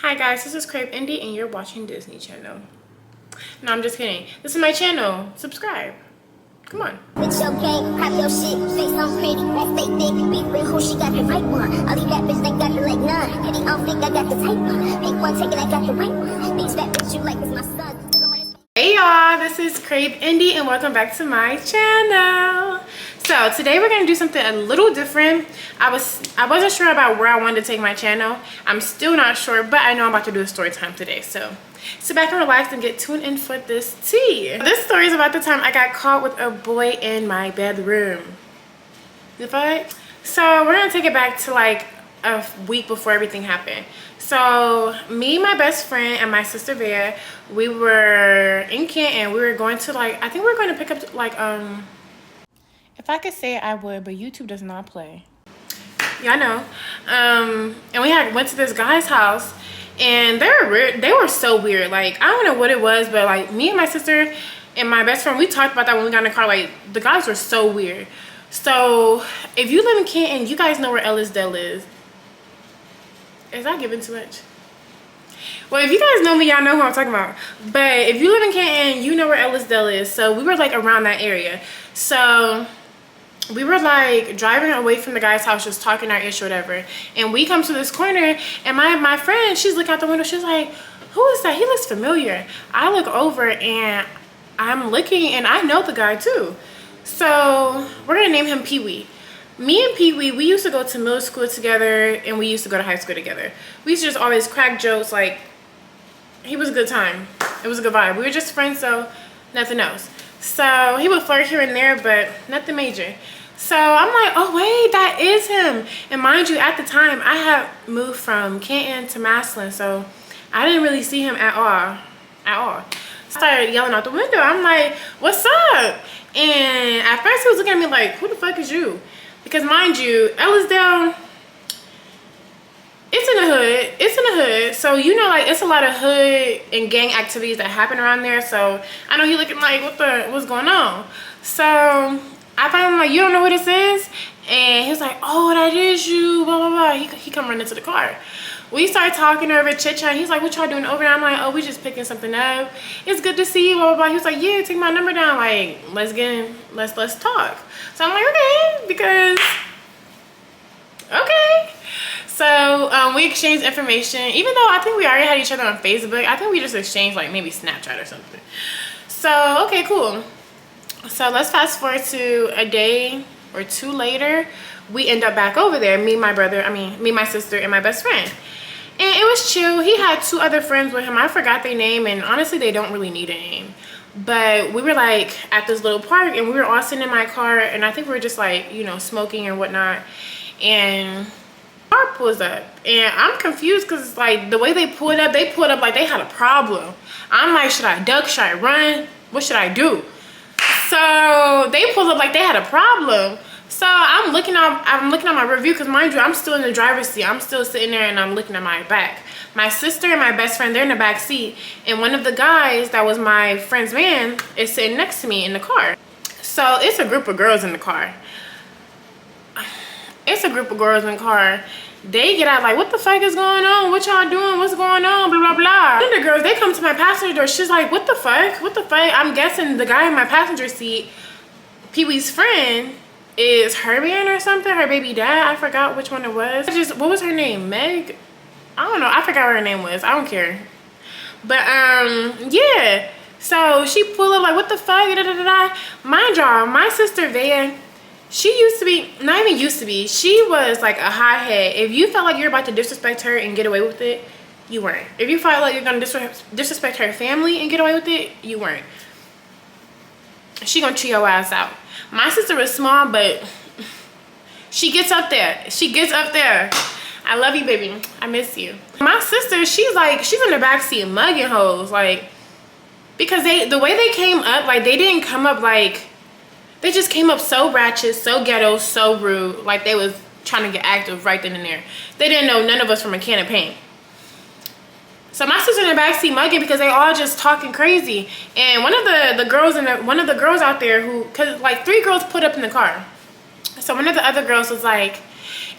Hi guys, this is Crave Indie and you're watching Disney Channel. No, I'm just kidding. This is my channel. Subscribe. Come on. Bitch, your gang, pop your shit, say something pretty, let's stay thick, be real, who she got the right one. All these bad bitches, they got the like none. Pretty, I don't think I got the type one. Pick one, take it, I got the right one. These bad bitch, you like is my son. Hey y'all, this is Crave Indie and welcome back to my channel. So today we're gonna do something a little different. I wasn't sure about where I wanted to take my channel. I'm still not sure, but I know I'm about to do a story time today. So sit back and relax and get tuned in for this tea. This story is about the time I got caught with a boy in my bedroom. The fuck? So we're gonna take it back to like a week before everything happened. So me, my best friend, and my sister Bea, we were in Canton. We were going to like, I think we were going to pick up like if I could say it, I would, but YouTube does not play. Yeah, I know. And we went to this guy's house, and they were weird. They were so weird. Like, I don't know what it was, but like me and my sister and my best friend, we talked about that when we got in the car. Like, the guys were so weird. So if you live in Canton, you guys know where Ellisdale is. Is that giving too much? Well, if you guys know me, y'all know who I'm talking about. But if you live in Canton, you know where Ellisdale is. So we were like around that area. So we were like driving away from the guy's house, just talking our ish or whatever. And we come to this corner, and my friend, she's looking out the window. She's like, who is that? He looks familiar. I look over and I'm looking, and I know the guy too. So we're gonna name him Pee-wee. Me and Pee-wee, we used to go to middle school together, and we used to go to high school together. We used to just always crack jokes. Like, he was a good time. It was a good vibe. We were just friends, so nothing else. So he would flirt here and there, but nothing major. So I'm like, oh wait, that is him. And mind you, at the time, I had moved from Canton to Massillon, so I didn't really see him at all. I started yelling out the window. I'm like, what's up? And at first he was looking at me like, who the fuck is you? Because mind you, Ellisdale, it's in the hood. So, you know, like, it's a lot of hood and gang activities that happen around there. So I know he looking like, what's going on? So I found him like, you don't know who this is? And he was like, oh, that is you, blah, blah, blah. He come running to the car. We started talking over chit-chat. He's like, what y'all doing over there? I'm like, oh, we just picking something up. It's good to see you, blah, blah, blah. He was like, yeah, take my number down. Like, let's talk. So I'm like, okay, because, okay. So we exchanged information. Even though I think we already had each other on Facebook, I think we just exchanged like maybe Snapchat or something. So, okay, cool. So let's fast forward to a day or two later. We end up back over there, me, my sister, and my best friend. And it was chill. He had two other friends with him. I forgot their name, and honestly, they don't really need a name. But we were like at this little park, and we were all sitting in my car, and I think we were just like, you know, smoking and whatnot. And car pulls up, and I'm confused because like the way they pulled up like they had a problem. I'm like, should I duck? Should I run? What should I do? So they pulled up like they had a problem. So I'm looking at my review, because mind you, I'm still in the driver's seat. I'm still sitting there and I'm looking at my back. My sister and my best friend, they're in the back seat, and one of the guys that was my friend's man is sitting next to me in the car. So it's a group of girls in the car. They get out like, what the fuck is going on? What y'all doing? What's going on? Blah, blah, blah. And the girls, they come to my passenger door. She's like, what the fuck? What the fuck? I'm guessing the guy in my passenger seat, Pee-wee's friend, is her man or something, her baby dad. I forgot which one it was. What was her name? Meg? I don't know. I forgot what her name was. I don't care. But yeah. So she pulled up like, what the fuck? Da, da, da, da. Mind y'all, my sister Vea, she used to be, not even used to be, she was like a hothead. If you felt like you're about to disrespect her and get away with it, you weren't. If you felt like you're gonna disrespect her family and get away with it, you weren't. She gonna chew your ass out. My sister was small, but she gets up there. I love you, baby. I miss you. My sister, she's in the backseat mugging hoes, like, because the way they came up, like, they didn't come up like, they just came up so ratchet, so ghetto, so rude, like they was trying to get active right then and there. They didn't know none of us from a can of paint. So my sister in the backseat mugging because they all just talking crazy. And one of the girls out there cause like 3 girls put up in the car. So one of the other girls was like,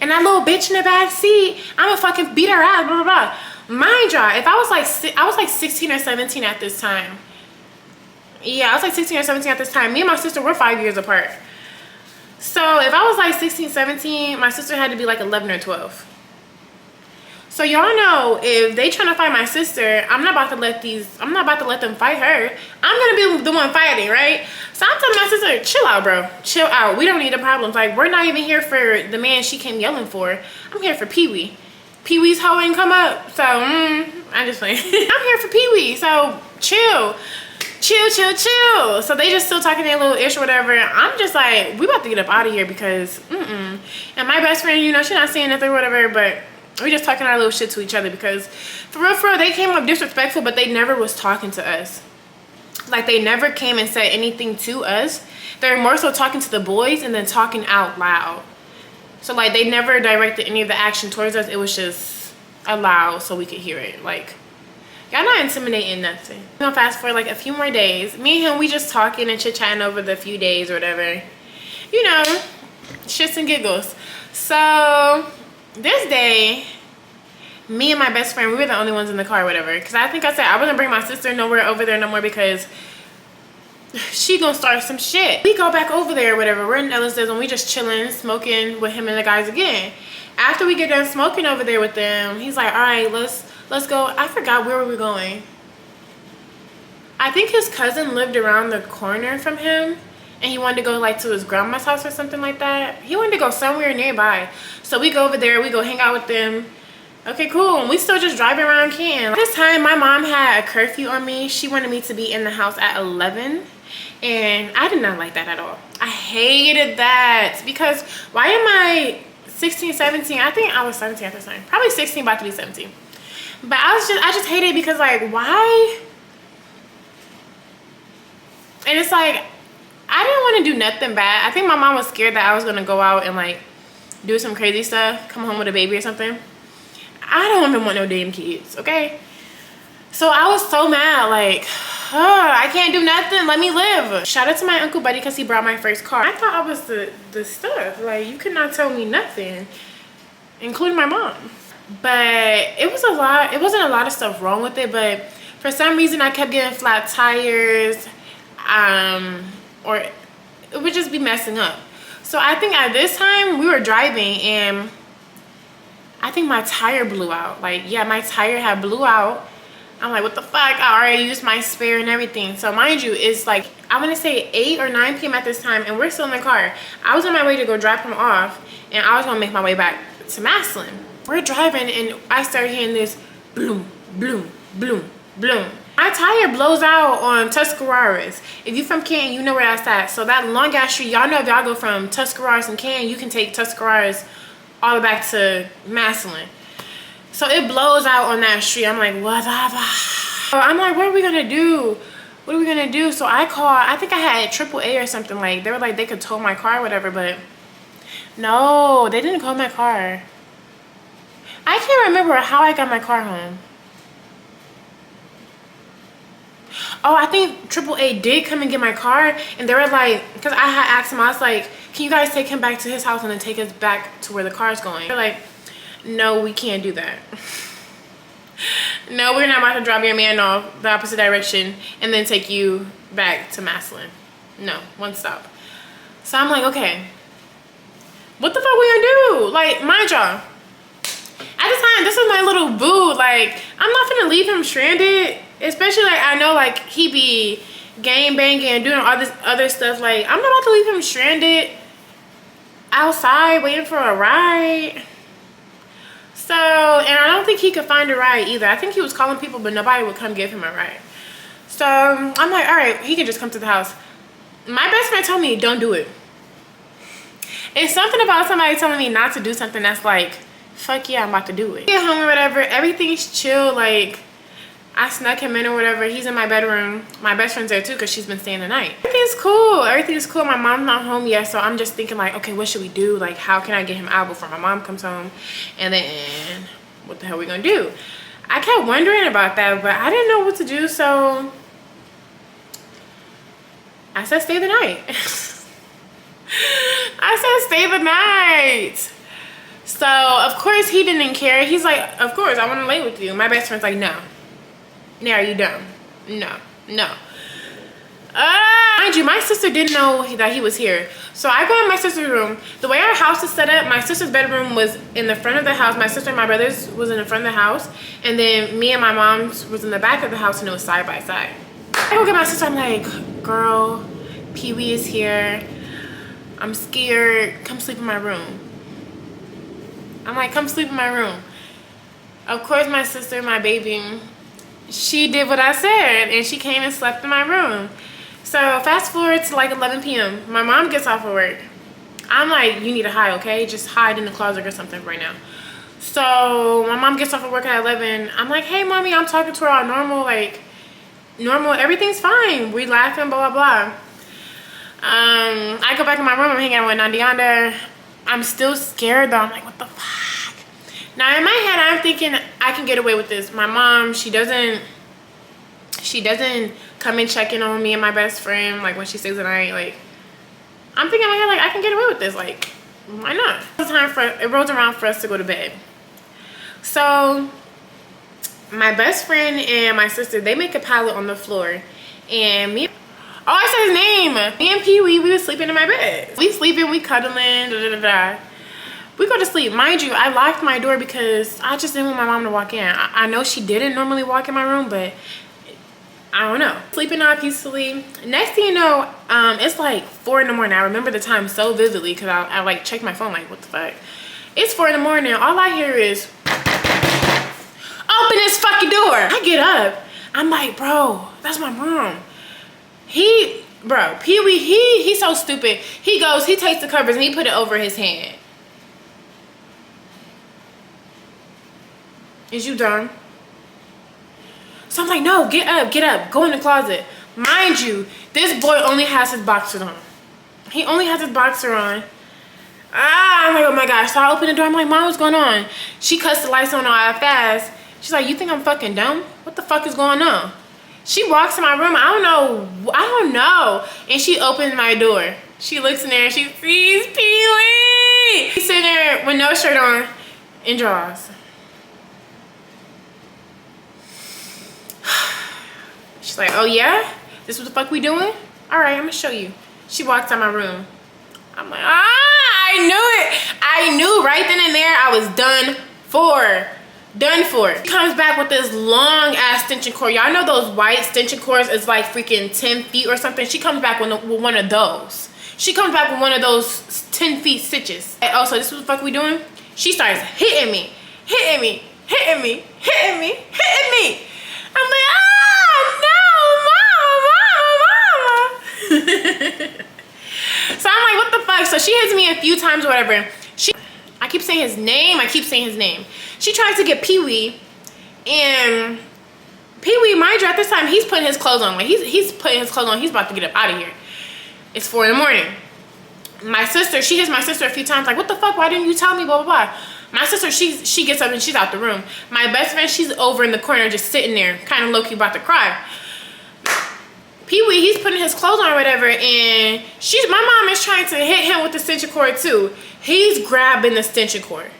and that little bitch in the back seat, I'ma fucking beat her ass, blah, blah, blah. Mind you, if I was like 16 or 17 at this time. Yeah, I was like 16 or 17 at this time. Me and my sister were 5 years apart. So if I was like 16, 17, my sister had to be like 11 or 12. So y'all know, if they trying to fight my sister, I'm not about to let them fight her. I'm gonna be the one fighting, right? So I'm telling my sister, chill out, bro. Chill out. We don't need the problems. Like, we're not even here for the man she came yelling for. I'm here for Pee-wee. Pee-wee's hoe ain't come up. So, I'm just playing. I'm here for Pee-wee. So, chill. Chill. So they just still talking their little ish or whatever. I'm just like, we about to get up out of here because, And my best friend, you know, she's not saying nothing or whatever, but we just talking our little shit to each other because for real, they came up disrespectful, but they never was talking to us. Like, they never came and said anything to us. They're more so talking to the boys and then talking out loud. So, like, they never directed any of the action towards us. It was just aloud so we could hear it. Like, y'all not intimidating nothing. We're gonna fast forward like a few more days. Me and him, we just talking and chit-chatting over the few days or whatever. You know, shits and giggles. So, this day, me and my best friend, we were the only ones in the car or whatever. Because I think I said I wouldn't bring my sister nowhere over there no more because she gonna start some shit. We go back over there or whatever. We're in Ellis's and we just chilling, smoking with him and the guys again. After we get done smoking over there with them, he's like, all right, let's go. I forgot where we were going. I think his cousin lived around the corner from him. And he wanted to go like to his grandma's house or something like that. He wanted to go somewhere nearby. So we go over there, we go hang out with them. Okay, cool. And we still just driving around Canton. This time, my mom had a curfew on me. She wanted me to be in the house at 11. And I did not like that at all. I hated that. Because why am I 16, 17? I think I was 17 at the time. Probably 16, about to be 17. But I just hated it because, like, why? And it's like, I didn't want to do nothing bad. I think my mom was scared that I was going to go out and, like, do some crazy stuff. Come home with a baby or something. I don't even want no damn kids, okay? So I was so mad, like, I can't do nothing. Let me live. Shout out to my Uncle Buddy because he brought my first car. I thought I was the stuff. Like, you could not tell me nothing, including my mom. But it was a lot. It wasn't a lot of stuff wrong with it, but for some reason I kept getting flat tires. Or it would just be messing up. So I think at this time we were driving and I think my tire blew out. Like, yeah, my tire had blew out. I'm like, what the fuck? I already used my spare and everything. So mind you, it's like, I want to say 8 or 9 p.m. at this time and we're still in the car. I was on my way to go drop him off and I was going to make my way back to Maslin. We're driving and I started hearing this bloom, bloom, bloom, bloom. My tire blows out on Tuscarawas. If you from Canton, you know where that's at. So that long ass street, y'all know if y'all go from Tuscarawas and Canton, you can take Tuscarawas all the way back to Maslin. So it blows out on that street. I'm like, what the fuck? I'm like, what are we gonna do? What are we gonna do? So I called, I think I had AAA or something. Like, they were like, they could tow my car or whatever, but no, they didn't tow my car. I can't remember how I got my car home. Oh, I think AAA did come and get my car, and they were like, because I had asked them, I was like, can you guys take him back to his house and then take us back to where the car's going? They're like, no, we can't do that. No, we're not about to drop your man off the opposite direction and then take you back to Maslin. No, one stop. So I'm like, okay, what the fuck we gonna do? Like, mind y'all, at the time, this was my little boo. Like, I'm not gonna leave him stranded. Especially, like, I know, like, he be gang banging and doing all this other stuff. Like, I'm not about to leave him stranded outside waiting for a ride. So, and I don't think he could find a ride either. I think he was calling people, but nobody would come give him a ride. So, I'm like, all right, he can just come to the house. My best friend told me, don't do it. It's something about somebody telling me not to do something that's like, fuck yeah, I'm about to do it. Get home or whatever, everything's chill. Like, I snuck him in or whatever. He's in my bedroom. My best friend's there too because she's been staying the night. Everything's cool. Everything's cool. My mom's not home yet, so I'm just thinking like, okay, what should we do? Like, how can I get him out before my mom comes home? And then what the hell are we gonna do? I kept wondering about that, but I didn't know what to do, so I said stay the night. I said stay the night. So of course he didn't care. He's like, of course I want to lay with you. My best friend's like, no. No, are you dumb? No, no. Mind you, my sister didn't know that he was here. So I go in my sister's room. The way our house is set up, my sister's bedroom was in the front of the house. My sister and my brother's was in the front of the house. And then me and my mom's was in the back of the house, and it was side by side. I go get my sister, I'm like, girl, Pee-wee is here. I'm scared. Come sleep in my room. I'm like, come sleep in my room. Of course, my sister, my baby, she did what I said, and she came and slept in my room. So fast forward to like 11 p.m. My mom gets off of work. I'm like, you need to hide, okay? Just hide in the closet or something right now. So my mom gets off of work at 11. I'm like, hey, mommy, I'm talking to her all normal, like, normal, everything's fine. We laughing, blah, blah, blah. I go back in my room, I'm hanging out with Nandianda. I'm still scared though. I'm like, what the fuck? Now in my head, I'm thinking I can get away with this. My mom, she doesn't come and check in on me and my best friend, like when she stays the night. Like, I'm thinking in my head, like, I can get away with this. Like, why not? It rolls around for us to go to bed. So my best friend and my sister, they make a pallet on the floor, and me, oh, I said his name. Me and Pee-wee, we was sleeping in my bed. We sleeping, we cuddling, da da da da. We go to sleep. Mind you, I locked my door because I just didn't want my mom to walk in. I know she didn't normally walk in my room, but I don't know. Sleeping out peacefully. Next thing you know, it's like 4 in the morning. I remember the time so vividly because I like checked my phone, like, what the fuck? It's 4 in the morning. All I hear is, open this fucking door. I get up. I'm like, bro, that's my mom. Bro, Pee-wee, he's so stupid. He goes, he takes the covers and he put it over his hand. Is you dumb? So I'm like, no, get up, go in the closet. Mind you, this boy only has his boxers on. He only has his boxer on. I'm like, oh my gosh. So I open the door, I'm like, mom, what's going on? She cuts the lights on all fast. She's like, you think I'm fucking dumb? What the fuck is going on? She walks in my room, I don't know. And she opens my door. She looks in there and she sees Pee-wee. He's sitting there with no shirt on and drawers. She's like, oh yeah? This what the fuck we doing? All right, I'm gonna show you. She walks out my room. I'm like, I knew it. I knew right then and there I was done for. Done for. She comes back with this long ass extension cord. Y'all know those white extension cords is like freaking 10 feet or something. She comes back with one of those. She comes back with one of those 10 feet stitches. Oh, so this is what the fuck we doing? She starts hitting me. Hitting me. Hitting me. Hitting me. Hitting me. I'm like, mama. So I'm like, what the fuck? So she hits me a few times or whatever. I keep saying his name. She tries to get Pee-wee, and Pee-wee, mind you, at this time, he's putting his clothes on. Like, he's putting his clothes on. He's about to get up out of here. It's 4 in the morning. My sister, she hits my sister a few times, like, what the fuck? Why didn't you tell me? Blah, blah, blah. My sister, she gets up and she's out the room. My best friend, she's over in the corner just sitting there, kind of low-key about to cry. Pee-wee, he's putting his clothes on or whatever, and my mom is trying to hit him with the extension cord too. He's grabbing the extension cord.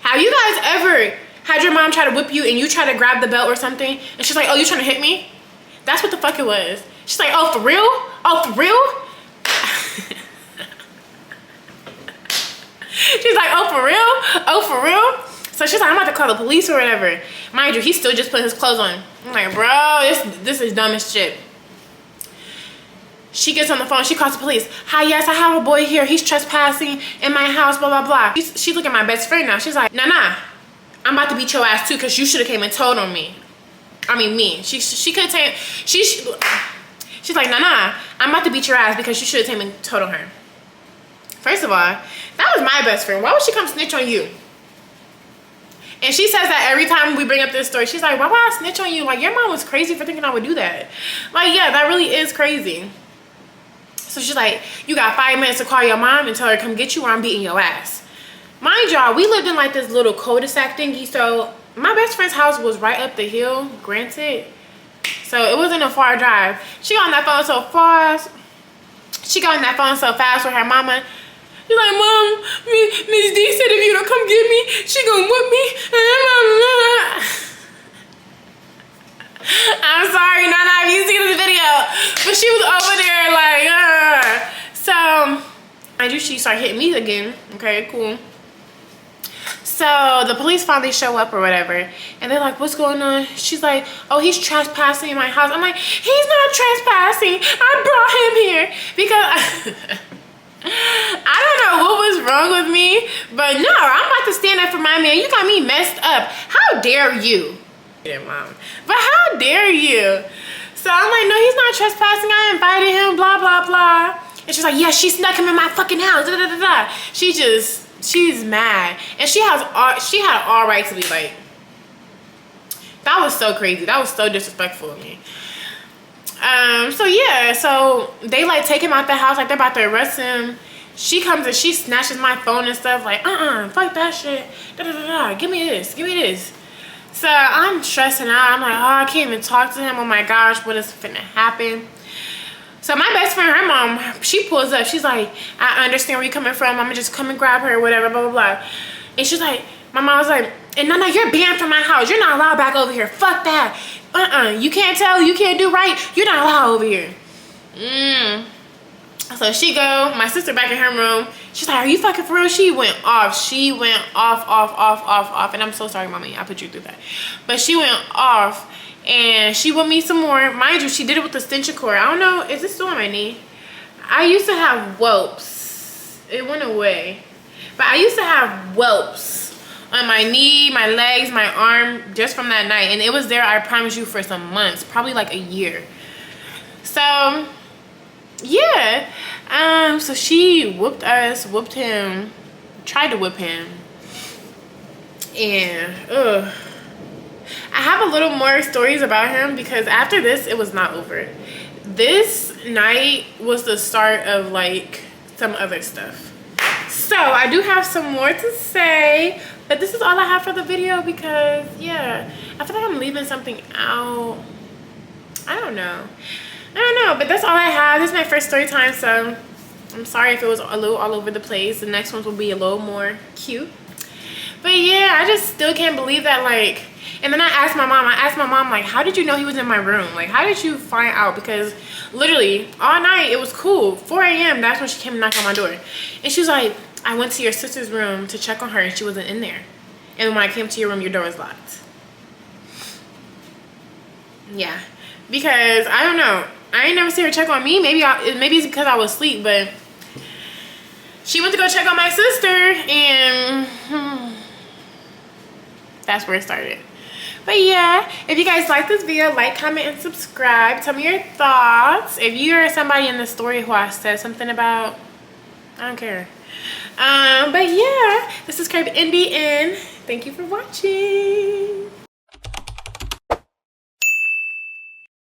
Have you guys ever had your mom try to whip you and you try to grab the belt or something, and she's like, oh, you trying to hit me? That's what the fuck it was. She's like, oh, for real? Oh, for real? She's like, oh, for real? Oh, for real? So she's like, I'm about to call the police or whatever. Mind you, he's still just putting his clothes on. I'm like, bro, this is dumb as shit. She gets on the phone, she calls the police. Hi, yes, I have a boy here. He's trespassing in my house, blah, blah, blah. She look at my best friend now. She's like, nah, I'm about to beat your ass too, because you should have came and told on me. I mean, me. She could have she's like, nah, I'm about to beat your ass because you should have came and told on her. First of all, that was my best friend. Why would she come snitch on you? And she says that every time we bring up this story. She's like, why would I snitch on you? Like, your mom was crazy for thinking I would do that. Like, yeah, that really is crazy. So she's like, you got 5 minutes to call your mom and tell her to come get you or I'm beating your ass. Mind y'all, we lived in like this little cul-de-sac thingy. So my best friend's house was right up the hill, granted. So it wasn't a far drive. She got on that phone so fast. With her mama. She's like, Mom, Miss D said if you don't come get me, she gonna whip me. I'm sorry, Nana, if you seen this video. But she was over there like, So, I knew she started hitting me again. Okay, cool. So, the police finally show up or whatever. And they're like, what's going on? She's like, oh, he's trespassing in my house. I'm like, he's not trespassing. I brought him here. Because I don't know what was wrong with me. But no, I'm about to stand up for my man. You got me messed up. How dare you? Yeah, Mom. But how dare you? So I'm like, no, he's not trespassing. I invited him, blah, blah, blah. And she's like, yeah, she snuck him in my fucking house. Da, da, da, da. She's mad. And she had all right to be like, that was so crazy. That was so disrespectful of me. So yeah, so they like take him out the house, like they're about to arrest him. She comes and she snatches my phone and stuff like, fuck that shit. Da, da, da, da. Give me this. Give me this. So I'm stressing out. I'm like, oh, I can't even talk to him. Oh my gosh, what is finna happen? So my best friend, her mom, she pulls up. She's like, I understand where you're coming from. I'm gonna just come and grab her or whatever, blah, blah, blah. And she's like, my mom was like, and Nana, you're banned from my house. You're not allowed back over here. Fuck that. You can't tell. You can't do right. You're not allowed over here. So she go, my sister back in her room. She's like, are you fucking for real? She went off. She went off. And I'm so sorry, Mommy. I put you through that. But she went off. And she with me some more. Mind you, she did it with the extension cord. I don't know. Is this still on my knee? I used to have whelps. It went away. But I used to have whelps on my knee, my legs, my arm, just from that night. And it was there, I promise you, for some months. Probably like a year. So, yeah. So she whooped us, whooped him, tried to whip him. And, I have a little more stories about him because after this, it was not over. This night was the start of like some other stuff. So I do have some more to say, but this is all I have for the video because yeah, I feel like I'm leaving something out. I don't know, but that's all I have. This is my first story time, so I'm sorry if it was a little all over the place. The next ones will be a little more cute. But yeah, I just still can't believe that, like, and then I asked my mom, like, how did you know he was in my room? Like, how did you find out? Because literally all night it was cool. 4 a.m. that's when she came and knocked on my door. And she was like, I went to your sister's room to check on her and she wasn't in there. And when I came to your room, your door was locked. Yeah, because I don't know. I ain't never seen her check on me. Maybe it's because I was asleep, but she went to go check on my sister and that's where it started. But yeah, if you guys like this video, like, comment, and subscribe. Tell me your thoughts. If you're somebody in the story who I said something about, I don't care. But yeah, this is Crave Indie and thank you for watching.